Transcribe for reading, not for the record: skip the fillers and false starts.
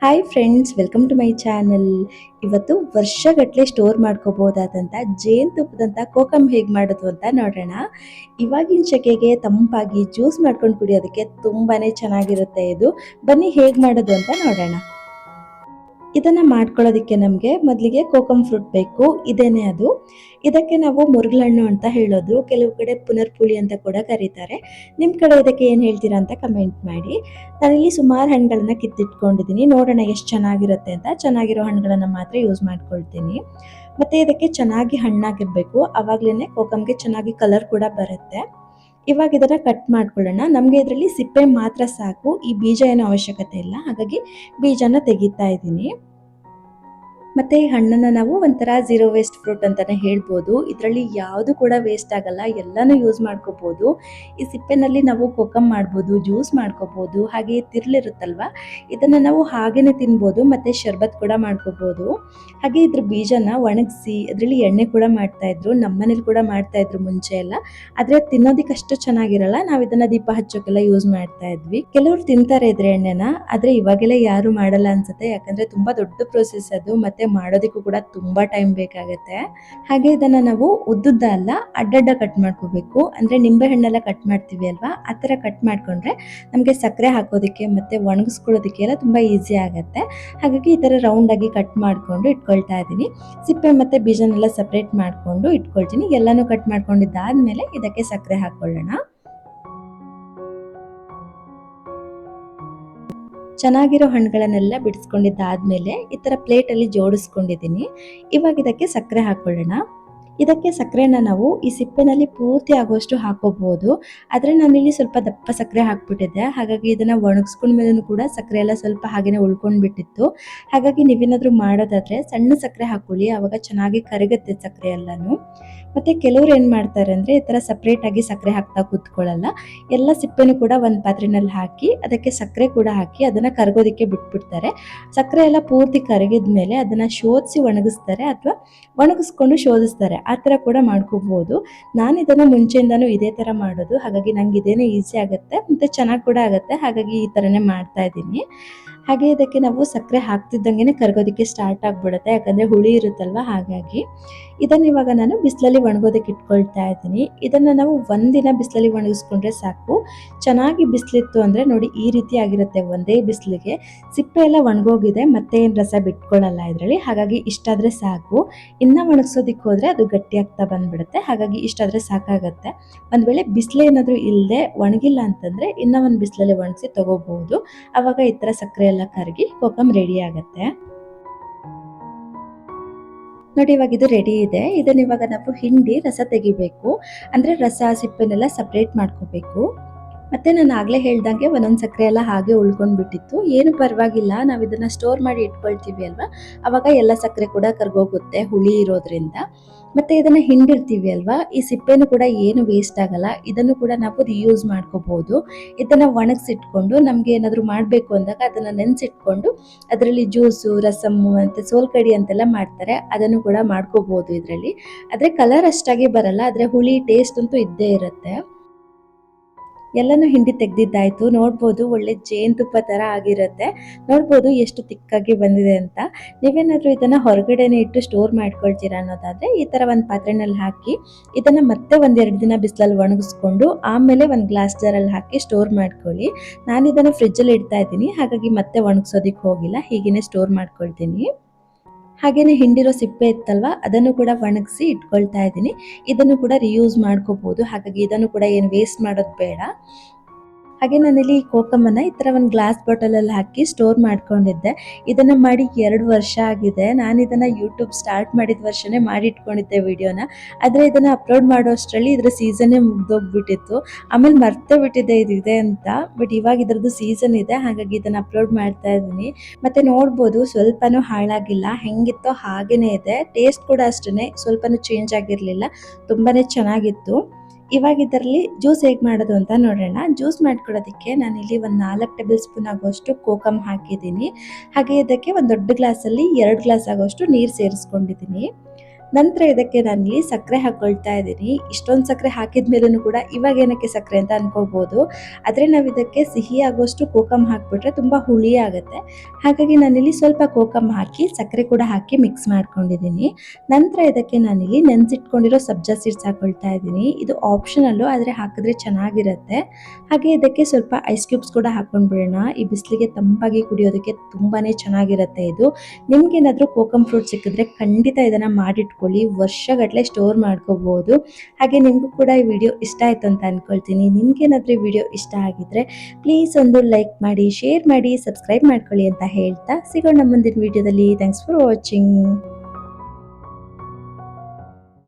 Hi friends, welcome to my channel. ಇವತ್ತು ವರ್ಷಗಟ್ಟಲೆ store ಮಾಡ್ಕೋಬಹುದಾದಂಥ ಜೇನುತುಪ್ಪದಂಥ kokum ಹೇಗೆ ಮಾಡೋದು ಅಂತ ನೋಡೋಣ. ಇವಾಗಿನ ಸೆಕೆಗೆ ತಂಪಾಗಿ ಜ್ಯೂಸ್ ಮಾಡ್ಕೊಂಡು ಕುಡಿಯೋದಕ್ಕೆ ತುಂಬಾನೇ ಚೆನ್ನಾಗಿರುತ್ತೆ ಇದು. ಬನ್ನಿ ಹೇಗೆ ಮಾಡೋದು ಅಂತ ನೋಡೋಣ. ಇದನ್ನ ಮಾಡ್ಕೊಳ್ಳೋದಕ್ಕೆ ನಮಗೆ ಮೊದಲಿಗೆ ಕೋಕಮ್ ಫ್ರೂಟ್ ಬೇಕು. ಇದೇನೆ ಅದು. ಇದಕ್ಕೆ ನಾವು ಮುರುಗಲಹಣ್ಣು ಅಂತ ಹೇಳೋದು, ಕೆಲವು ಕಡೆ ಪುನರ್ಪುಳಿ ಅಂತ ಕೂಡ ಕರೀತಾರೆ. ನಿಮ್ಮ ಕಡೆ ಇದಕ್ಕೆ ಏನು ಹೇಳ್ತೀರಾ ಅಂತ ಕಮೆಂಟ್ ಮಾಡಿ. ನಾನಿಲ್ಲಿ ಸುಮಾರು ಹಣ್ಣುಗಳನ್ನ ಕಿತ್ತಿಟ್ಕೊಂಡಿದ್ದೀನಿ. ನೋಡೋಣ ಎಷ್ಟು ಚೆನ್ನಾಗಿರುತ್ತೆ ಅಂತ. ಚೆನ್ನಾಗಿರೋ ಹಣ್ಣುಗಳನ್ನ ಮಾತ್ರ ಯೂಸ್ ಮಾಡ್ಕೊಳ್ತೀನಿ. ಮತ್ತೆ ಇದಕ್ಕೆ ಚೆನ್ನಾಗಿ ಹಣ್ಣಾಗಿರ್ಬೇಕು, ಅವಾಗ್ಲೇನೆ ಕೋಕಮ್ಗೆ ಚೆನ್ನಾಗಿ ಕಲರ್ ಕೂಡ ಬರುತ್ತೆ. ಇವಾಗ ಇದನ್ನ ಕಟ್ ಮಾಡ್ಕೊಳ್ಳೋಣ. ನಮಗೆ ಇದರಲ್ಲಿ ಸಿಪ್ಪೆ ಮಾತ್ರ ಸಾಕು, ಈ ಬೀಜ ಏನೋ ಅವಶ್ಯಕತೆ ಇಲ್ಲ. ಹಾಗಾಗಿ ಬೀಜನ ತೆಗಿತಾ ಇದ್ದೀನಿ. ಮತ್ತೆ ಈ ಹಣ್ಣನ್ನ ನಾವು ಒಂಥರ ಝೀರೋ ವೇಸ್ಟ್ ಫ್ರೂಟ್ ಅಂತಾನೆ ಹೇಳ್ಬೋದು. ಇದರಲ್ಲಿ ಯಾವುದು ಕೂಡ ವೇಸ್ಟ್ ಆಗಲ್ಲ, ಎಲ್ಲಾನು ಯೂಸ್ ಮಾಡ್ಕೋಬಹುದು. ಈ ಸಿಪ್ಪೆನಲ್ಲಿ ನಾವು ಕೋಕಮ್ ಮಾಡ್ಬೋದು, ಜ್ಯೂಸ್ ಮಾಡ್ಕೋಬಹುದು. ಹಾಗೆ ತಿರ್ಲಿರುತ್ತಲ್ವಾ, ಇದನ್ನ ನಾವು ಹಾಗೇನೆ ತಿನ್ಬೋದು. ಮತ್ತೆ ಶರ್ಬತ್ ಕೂಡ ಮಾಡ್ಕೋಬಹುದು. ಹಾಗೆ ಇದ್ರ ಬೀಜನ ಒಣಗಿಸಿ ಅದರಲ್ಲಿ ಎಣ್ಣೆ ಕೂಡ ಮಾಡ್ತಾ ಇದ್ರು. ನಮ್ಮನೇಲಿ ಕೂಡ ಮಾಡ್ತಾ ಇದ್ರು ಮುಂಚೆ ಎಲ್ಲ. ಆದ್ರೆ ತಿನ್ನೋದಿಕ್ಕೆ ಅಷ್ಟು ಚೆನ್ನಾಗಿರಲ್ಲ. ನಾವು ಇದನ್ನ ದೀಪ ಹಚ್ಚೋಕೆಲ್ಲ ಯೂಸ್ ಮಾಡ್ತಾ ಇದ್ವಿ. ಕೆಲವರು ತಿಂತಾರೆ ಇದ್ರ ಎಣ್ಣೆನ, ಆದ್ರೆ ಇವಾಗೆಲ್ಲ ಯಾರು ಮಾಡಲ್ಲ ಅನ್ಸುತ್ತೆ. ಯಾಕಂದ್ರೆ ತುಂಬಾ ದೊಡ್ಡ ಪ್ರೊಸೆಸ್ ಅದು, ಮತ್ತೆ ಮಾಡೋದಕ್ಕೂ ಕೂಡ ತುಂಬಾ ಟೈಮ್ ಬೇಕಾಗತ್ತೆ. ಹಾಗೆ ಇದನ್ನ ನಾವು ಉದ್ದುದ್ದ ಅಲ್ಲ, ಅಡ್ಡಡ್ಡ ಕಟ್ ಮಾಡ್ಕೋಬೇಕು. ಅಂದ್ರೆ ನಿಂಬೆ ಹಣ್ಣೆಲ್ಲ ಕಟ್ ಮಾಡ್ತೀವಿ ಅಲ್ವಾ, ಆ ತರ ಕಟ್ ಮಾಡ್ಕೊಂಡ್ರೆ ನಮ್ಗೆ ಸಕ್ಕರೆ ಹಾಕೋದಿಕ್ಕೆ ಮತ್ತೆ ಒಣಗಿಸ್ಕೊಳ್ಳೋದಿಕ್ಕೆ ಎಲ್ಲ ತುಂಬಾ ಈಸಿ ಆಗತ್ತೆ. ಹಾಗಾಗಿ ಈ ತರ ರೌಂಡ್ ಆಗಿ ಕಟ್ ಮಾಡ್ಕೊಂಡು ಇಟ್ಕೊಳ್ತಾ ಇದ್ದೀನಿ. ಸಿಪ್ಪೆ ಮತ್ತೆ ಬೀಜನೆಲ್ಲ ಸಪರೇಟ್ ಮಾಡ್ಕೊಂಡು ಇಟ್ಕೊಳ್ತೀನಿ. ಎಲ್ಲಾನು ಕಟ್ ಮಾಡ್ಕೊಂಡಿದ್ದಾದ್ಮೇಲೆ ಇದಕ್ಕೆ ಸಕ್ಕರೆ ಹಾಕೊಳ್ಳೋಣ. ಚೆನ್ನಾಗಿರೋ ಹಣ್ಣುಗಳನ್ನೆಲ್ಲ ಬಿಡಿಸ್ಕೊಂಡಿದ್ದಾದ್ಮೇಲೆ ಈ ತರ ಪ್ಲೇಟ್ ಅಲ್ಲಿ ಜೋಡಿಸ್ಕೊಂಡಿದ್ದೀನಿ. ಇವಾಗ ಇದಕ್ಕೆ ಸಕ್ಕರೆ ಹಾಕೊಳ್ಳೋಣ. ಇದಕ್ಕೆ ಸಕ್ಕರೆನ ನಾವು ಈ ಸಿಪ್ಪೆನಲ್ಲಿ ಪೂರ್ತಿ ಆಗುವಷ್ಟು ಹಾಕೋಬಹುದು. ಆದ್ರೆ ನಾನಿಲ್ಲಿ ಸ್ವಲ್ಪ ದಪ್ಪ ಸಕ್ಕರೆ ಹಾಕ್ಬಿಟ್ಟಿದ್ದೆ. ಹಾಗಾಗಿ ಇದನ್ನ ಒಣಗಿಸ್ಕೊಂಡ್ಮೇಲೂ ಕೂಡ ಸಕ್ಕರೆ ಎಲ್ಲ ಸ್ವಲ್ಪ ಹಾಗೇನೆ ಉಳ್ಕೊಂಡ್ಬಿಟ್ಟಿತ್ತು. ಹಾಗಾಗಿ ನೀವೇನಾದ್ರೂ ಮಾಡೋದಾದ್ರೆ ಸಣ್ಣ ಸಕ್ಕರೆ ಹಾಕೊಳ್ಳಿ, ಅವಾಗ ಚೆನ್ನಾಗಿ ಕರಗುತ್ತೆ ಸಕ್ಕರೆ ಎಲ್ಲಾನು. ಮತ್ತೆ ಕೆಲವ್ರು ಏನ್ ಮಾಡ್ತಾರೆ ಅಂದ್ರೆ ಈ ತರ ಸಪರೇಟ್ ಆಗಿ ಸಕ್ಕರೆ ಹಾಕ್ತಾ ಕೂತ್ಕೊಳ್ಳಲ್ಲ. ಎಲ್ಲ ಸಿಪ್ಪೆನೂ ಕೂಡ ಒಂದ್ ಪಾತ್ರೆನಲ್ಲಿ ಹಾಕಿ ಅದಕ್ಕೆ ಸಕ್ಕರೆ ಕೂಡ ಹಾಕಿ ಅದನ್ನ ಕರಗೋದಿಕ್ಕೆ ಬಿಟ್ಬಿಡ್ತಾರೆ. ಸಕ್ಕರೆ ಎಲ್ಲ ಪೂರ್ತಿ ಕರಗಿದ್ಮೇಲೆ ಅದನ್ನ ಶೋಧಿಸಿ ಒಣಗಿಸ್ತಾರೆ, ಅಥವಾ ಒಣಗಿಸ್ಕೊಂಡು ಶೋಧಿಸ್ತಾರೆ. ಆ ತರ ಕೂಡ ಮಾಡ್ಕೋಬಹುದು. ನಾನು ಇದನ್ನ ಮುಂಚೆಯಿಂದಾನು ಇದೇ ತರ ಮಾಡೋದು. ಹಾಗಾಗಿ ನಂಗೆ ಇದೇನೆ ಈಸಿ ಆಗುತ್ತೆ, ಮತ್ತೆ ಚೆನ್ನಾಗಿ ಕೂಡ ಆಗುತ್ತೆ. ಹಾಗಾಗಿ ಈ ತರನೇ ಮಾಡ್ತಾ ಇದ್ದೀನಿ. ಹಾಗೆ ಇದಕ್ಕೆ ನಾವು ಸಕ್ಕರೆ ಹಾಕ್ತಿದ್ದಂಗೆನೆ ಕರಗೋದಿಕ್ಕೆ ಸ್ಟಾರ್ಟ್ ಆಗ್ಬಿಡುತ್ತೆ, ಯಾಕಂದ್ರೆ ಹುಳಿ ಇರುತ್ತಲ್ವಾ. ಹಾಗಾಗಿ ಇದನ್ನ ಇವಾಗ ನಾನು ಬಿಸಿಲಲ್ಲಿ ಒಣಗೋದಕ್ಕೆ ಇಟ್ಕೊಳ್ತಾ ಇದ್ದೀನಿ. ಇದನ್ನ ನಾವು ಒಂದಿನ ಬಿಸಿಲಲ್ಲಿ ಒಣಗಿಸ್ಕೊಂಡ್ರೆ ಸಾಕು. ಚೆನ್ನಾಗಿ ಬಿಸಿಲಿತ್ತು ಅಂದ್ರೆ ನೋಡಿ ಈ ರೀತಿ ಆಗಿರುತ್ತೆ. ಒಂದೇ ಬಿಸಿಲಿಗೆ ಸಿಪ್ಪೆ ಎಲ್ಲ ಒಣಗೋಗಿದೆ, ಮತ್ತೆ ಏನ್ ರಸ ಬಿಟ್ಕೊಳ್ಳಲ್ಲ ಇದರಲ್ಲಿ. ಹಾಗಾಗಿ ಇಷ್ಟಾದ್ರೆ ಸಾಕು. ಇನ್ನ ಒಣಗಿಸೋದಿಕ್ಕೆ ಹೋದ್ರೆ ಅದು ಗಟ್ಟಿ ಆಗ್ತಾ ಬಂದ್ಬಿಡುತ್ತೆ. ಹಾಗಾಗಿ ಇಷ್ಟಾದ್ರೆ ಸಾಕಾಗತ್ತೆ. ಒಂದ್ ವೇಳೆ ಬಿಸಿಲು ಏನಾದ್ರೂ ಇಲ್ಲದೆ ಒಣಗಿಲ್ಲ ಅಂತಂದ್ರೆ ಇನ್ನ ಒಂದ್ ಬಿಸಿಲಲ್ಲಿ ಒಣಗಿಸಿ ತಗೋಬಹುದು. ಅವಾಗ ಈ ತರ ಸಕ್ಕರೆ ಎಲ್ಲ ಕರಗಿ ಕೋಕಮ್ ರೆಡಿ ಆಗತ್ತೆ. ನೋಡಿ ಇವಾಗ ಇದು ರೆಡಿ ಇದೆ. ಇದನ್ನ ಇವಾಗ ನಾವು ಹಿಂಡಿ ರಸ ತೆಗಿಬೇಕು. ಅಂದ್ರೆ ರಸ ಸಿಪ್ಪೆನೆಲ್ಲ ಸಪರೇಟ್ ಮಾಡ್ಕೋಬೇಕು. ಮತ್ತೆ ನಾನು ಆಗ್ಲೇ ಹೇಳ್ದಂಗೆ ಒಂದೊಂದ್ ಸಕ್ಕರೆ ಎಲ್ಲ ಹಾಗೆ ಉಳ್ಕೊಂಡ್ಬಿಟ್ಟಿತ್ತು. ಏನು ಪರವಾಗಿಲ್ಲ, ನಾವ್ ಇದನ್ನ ಸ್ಟೋರ್ ಮಾಡಿ ಇಟ್ಕೊಳ್ತೀವಿ ಅಲ್ವಾ, ಅವಾಗ ಎಲ್ಲ ಸಕ್ಕರೆ ಕೂಡ ಕರ್ಗೋಗುತ್ತೆ ಹುಳಿ ಇರೋದ್ರಿಂದ. ಮತ್ತೆ ಇದನ್ನ ಹಿಂಡಿರ್ತೀವಿ ಅಲ್ವಾ, ಈ ಸಿಪ್ಪೆನೂ ಕೂಡ ಏನು ವೇಸ್ಟ್ ಆಗಲ್ಲ. ಇದನ್ನು ಕೂಡ ನಾವು ರಿಯೂಸ್ ಮಾಡ್ಕೋಬಹುದು. ಇದನ್ನ ಒಣಗಿಸಿಟ್ಕೊಂಡು ನಮ್ಗೆ ಏನಾದ್ರು ಮಾಡ್ಬೇಕು ಅಂದಾಗ ಅದನ್ನ ನೆನ್ಸಿಟ್ಕೊಂಡು ಅದರಲ್ಲಿ ಜ್ಯೂಸು, ರಸಮ್ಮು ಮತ್ತೆ ಸೋಲ್ಕಡಿ ಅಂತೆಲ್ಲ ಮಾಡ್ತಾರೆ. ಅದನ್ನು ಕೂಡ ಮಾಡ್ಕೋಬಹುದು ಇದರಲ್ಲಿ. ಆದ್ರೆ ಕಲರ್ ಅಷ್ಟಾಗಿ ಬರಲ್ಲ, ಆದ್ರೆ ಹುಳಿ ಟೇಸ್ಟ್ ಅಂತೂ ಇದ್ದೇ ಇರುತ್ತೆ. ಎಲ್ಲಾನು ಹಿಂಡಿ ತೆಗ್ದಿದ್ದಾಯ್ತು. ನೋಡ್ಬೋದು ಒಳ್ಳೆ ಜೇನುತುಪ್ಪ ತರ ಆಗಿರುತ್ತೆ. ನೋಡ್ಬೋದು ಎಷ್ಟು ತಿಕ್ಕಾಗಿ ಬಂದಿದೆ ಅಂತ. ನೀವೇನಾದ್ರೂ ಇದನ್ನ ಹೊರಗಡೆನೆ ಇಟ್ಟು ಸ್ಟೋರ್ ಮಾಡ್ಕೊಳ್ತೀರಾ ಅನ್ನೋದಾದ್ರೆ ಈ ತರ ಒಂದ್ ಪಾತ್ರೆನಲ್ಲಿ ಹಾಕಿ ಇದನ್ನ ಮತ್ತೆ ಒಂದೆರಡು ದಿನ ಬಿಸಿಲಲ್ಲಿ ಒಣಗಿಸ್ಕೊಂಡು ಆಮೇಲೆ ಒಂದ್ ಗ್ಲಾಸ್ ಜಾರಲ್ಲಿ ಹಾಕಿ ಸ್ಟೋರ್ ಮಾಡ್ಕೊಳ್ಳಿ. ನಾನು ಇದನ್ನ ಫ್ರಿಜ್ ಅಲ್ಲಿ ಇಡ್ತಾ ಇದ್ದೀನಿ, ಹಾಗಾಗಿ ಮತ್ತೆ ಒಣಗಿಸೋದಿಕ್ ಹೋಗಿಲ್ಲ, ಹೀಗೇನೆ ಸ್ಟೋರ್ ಮಾಡ್ಕೊಳ್ತೀನಿ. ಹಾಗೇನೆ ಹಿಂಡಿರೋ ಸಿಪ್ಪೆ ಇತ್ತಲ್ವಾ, ಅದನ್ನು ಕೂಡ ಒಣಗಿಸಿ ಇಟ್ಕೊಳ್ತಾ ಇದ್ದೀನಿ. ಇದನ್ನು ಕೂಡ ರಿಯೂಸ್ ಮಾಡ್ಕೋಬಹುದು. ಹಾಗಾಗಿ ಇದನ್ನು ಕೂಡ ಏನು ವೇಸ್ಟ್ ಮಾಡೋದು ಬೇಡ. ಹಾಗೆ ನಾನಿಲ್ಲಿ ಈ ಕೋಕಮನ್ನ ಈ ತರ ಒಂದು ಗ್ಲಾಸ್ ಬಾಟಲ್ ಅಲ್ಲಿ ಹಾಕಿ ಸ್ಟೋರ್ ಮಾಡ್ಕೊಂಡಿದ್ದೆ. ಇದನ್ನ ಮಾಡಿ 2 ವರ್ಷ ಆಗಿದೆ. ನಾನು ಇದನ್ನ ಯೂಟ್ಯೂಬ್ ಸ್ಟಾರ್ಟ್ ಮಾಡಿದ ವರ್ಷನೇ ಮಾಡಿ ಇಟ್ಕೊಂಡಿದ್ದೆ ವಿಡಿಯೋನ. ಆದ್ರೆ ಇದನ್ನ ಅಪ್ಲೋಡ್ ಮಾಡೋ ಅಷ್ಟರಲ್ಲಿ ಇದ್ರ ಸೀಸನ್ನೇ ಮುಗ್ದೋಗ್ಬಿಟ್ಟಿತ್ತು. ಆಮೇಲೆ ಮರ್ತೇ ಬಿಟ್ಟಿದ್ದೆ ಇದಿದೆ ಅಂತ. ಬಟ್ ಇವಾಗ ಇದ್ರದ್ದು ಸೀಸನ್ ಇದೆ, ಹಾಗಾಗಿ ಇದನ್ನ ಅಪ್ಲೋಡ್ ಮಾಡ್ತಾ ಇದ್ದೀನಿ. ಮತ್ತೆ ನೋಡ್ಬೋದು ಸ್ವಲ್ಪನೂ ಹಾಳಾಗಿಲ್ಲ, ಹೆಂಗಿತ್ತೋ ಹಾಗೇನೆ ಇದೆ. ಟೇಸ್ಟ್ ಕೂಡ ಅಷ್ಟೇನೆ, ಸ್ವಲ್ಪನೂ ಚೇಂಜ್ ಆಗಿರ್ಲಿಲ್ಲ, ತುಂಬಾನೇ ಚೆನ್ನಾಗಿತ್ತು. ಇವಾಗ ಇದರಲ್ಲಿ ಜ್ಯೂಸ್ ಹೇಗೆ ಮಾಡೋದು ಅಂತ ನೋಡೋಣ. ಜ್ಯೂಸ್ ಮಾಡ್ಕೊಳ್ಳೋದಕ್ಕೆ ನಾನಿಲ್ಲಿ ಒಂದು 4 ಟೇಬಲ್ ಸ್ಪೂನ್ ಆಗುವಷ್ಟು ಕೋಕಮ್ ಹಾಕಿದ್ದೀನಿ. ಹಾಗೆ ಇದಕ್ಕೆ ಒಂದು ದೊಡ್ಡ ಗ್ಲಾಸಲ್ಲಿ 2 ಗ್ಲಾಸ್ ಆಗುವಷ್ಟು ನೀರು ಸೇರಿಸ್ಕೊಂಡಿದ್ದೀನಿ. ನಂತರ ಇದಕ್ಕೆ ನಾನಿಲ್ಲಿ ಸಕ್ಕರೆ ಹಾಕ್ಕೊಳ್ತಾ ಇದ್ದೀನಿ. ಇಷ್ಟೊಂದು ಸಕ್ಕರೆ ಹಾಕಿದ ಮೇಲೂ ಕೂಡ ಇವಾಗ ಏನಕ್ಕೆ ಸಕ್ಕರೆ ಅಂತ ಅನ್ಕೋಬಹುದು. ಆದರೆ ನಾವು ಇದಕ್ಕೆ ಸಿಹಿ ಆಗುವಷ್ಟು ಕೋಕಮ್ ಹಾಕ್ಬಿಟ್ರೆ ತುಂಬ ಹುಳಿ ಆಗುತ್ತೆ. ಹಾಗಾಗಿ ನಾನಿಲ್ಲಿ ಸ್ವಲ್ಪ ಕೋಕಮ್ ಹಾಕಿ ಸಕ್ಕರೆ ಕೂಡ ಹಾಕಿ ಮಿಕ್ಸ್ ಮಾಡ್ಕೊಂಡಿದ್ದೀನಿ. ನಂತರ ಇದಕ್ಕೆ ನಾನಿಲ್ಲಿ ನೆನೆಸಿಟ್ಕೊಂಡಿರೋ ಸಬ್ಜಾ ಸೀಡ್ಸ್ ಹಾಕೊಳ್ತಾ ಇದ್ದೀನಿ. ಇದು ಆಪ್ಷನಲ್ಲು, ಆದರೆ ಹಾಕಿದ್ರೆ ಚೆನ್ನಾಗಿರುತ್ತೆ. ಹಾಗೆ ಇದಕ್ಕೆ ಸ್ವಲ್ಪ ಐಸ್ ಕ್ಯೂಬ್ಸ್ ಕೂಡ ಹಾಕೊಂಡ್ಬಿಡೋಣ. ಈ ಬಿಸಿಲಿಗೆ ತಂಪಾಗಿ ಕುಡಿಯೋದಕ್ಕೆ ತುಂಬಾನೇ ಚೆನ್ನಾಗಿರುತ್ತೆ ಇದು. ನಿಮ್ಗೇನಾದ್ರೂ ಕೋಕಮ್ ಫ್ರೂಟ್ ಸಿಕ್ಕಿದ್ರೆ ಖಂಡಿತ ಇದನ್ನ ಮಾಡಿಟ್ಕೊಳ್ಳಿ, ವರ್ಷಗಟ್ಟಲೆ ಸ್ಟೋರ್ ಮಾಡ್ಕೋಬಹುದು. ಹಾಗೆ ನಿಮಗೂ ಕೂಡ ಈ ವಿಡಿಯೋ ಇಷ್ಟ ಆಯ್ತು ಅಂತ ಅನ್ಕೊಳ್ತೀನಿ. ನಿಮ್ಗೇನಾದ್ರೂ ಈ ವಿಡಿಯೋ ಇಷ್ಟ ಆಗಿದ್ರೆ ಪ್ಲೀಸ್ ಒಂದು ಲೈಕ್ ಮಾಡಿ, ಶೇರ್ ಮಾಡಿ, ಸಬ್ಸ್ಕ್ರೈಬ್ ಮಾಡ್ಕೊಳ್ಳಿ ಅಂತ ಹೇಳ್ತಾ ಸಿಗೋಣ ಮುಂದಿನ ವಿಡಿಯೋದಲ್ಲಿ. Thanks for watching.